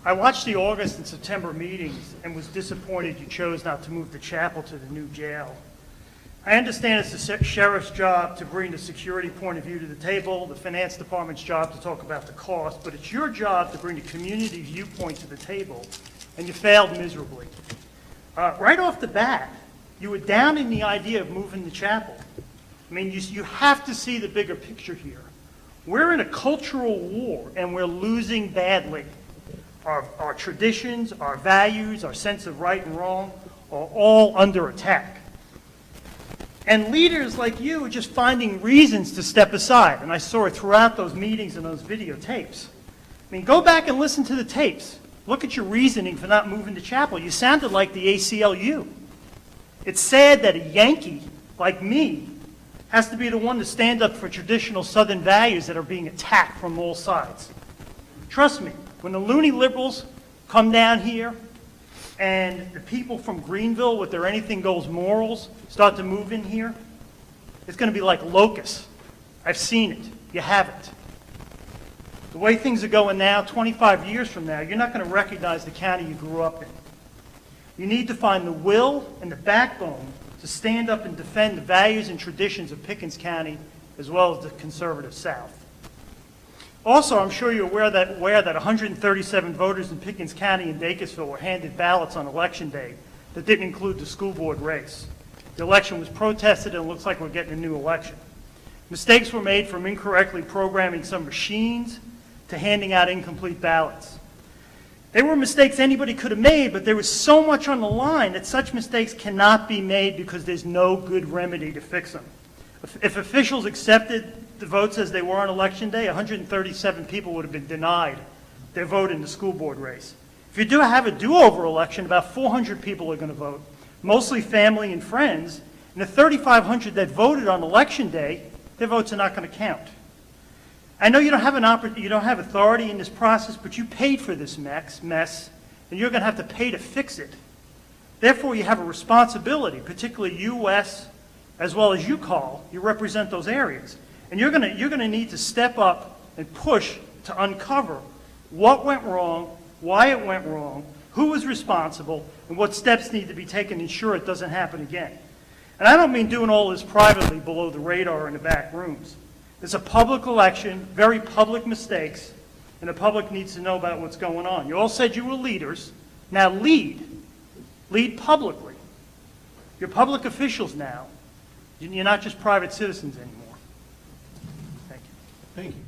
I watched the August and September meetings and was disappointed you chose not to move the chapel to the new jail. I understand it's the sheriff's job to bring the security point of view to the table, the finance department's job to talk about the cost, but it's your job to bring the community viewpoint to the table, and you failed miserably. Right off the bat, you were down in the idea of moving the chapel. I mean, you have to see the bigger picture here. We're in a cultural war, and we're losing badly. Our traditions, our values, our sense of right and wrong are all under attack. And leaders like you are just finding reasons to step aside, and I saw it throughout those meetings and those videotapes. I mean, go back and listen to the tapes. Look at your reasoning for not moving the chapel. You sounded like the ACLU. It's sad that a Yankee like me has to be the one to stand up for traditional Southern values that are being attacked from all sides. Trust me, when the loony liberals come down here and the people from Greenville with their anything goes morals start to move in here, it's going to be like locusts. I've seen it. You haven't. The way things are going now, 25 years from now, you're not going to recognize the county you grew up in. You need to find the will and the backbone to stand up and defend the values and traditions of Pickens County as well as the conservative South. Also, I'm sure you're aware that 137 voters in Pickens County and Dacusville were handed ballots on Election Day that didn't include the school board race. The election was protested, and it looks like we're getting a new election. Mistakes were made from incorrectly programming some machines to handing out incomplete ballots. They were mistakes anybody could have made, but there was so much on the line that such mistakes cannot be made because there's no good remedy to fix them. If officials accepted the votes as they were on Election Day, 137 people would have been denied their vote in the school board race. If you do have a do-over election, about 400 people are going to vote, mostly family and friends, and the 3,500 that voted on Election Day, their votes are not going to count. I know you don't have authority in this process, but you paid for this mess, and you're going to have to pay to fix it. Therefore, you have a responsibility, particularly U.S. as well as UCall. You represent those areas. And you're going to need to step up and push to uncover what went wrong, why it went wrong, who was responsible, and what steps need to be taken to ensure it doesn't happen again. And I don't mean doing all this privately below the radar in the back rooms. It's a public election, very public mistakes, and the public needs to know about what's going on. You all said you were leaders. Now lead. Lead publicly. You're public officials now. You're not just private citizens anymore. Thank you. Thank you.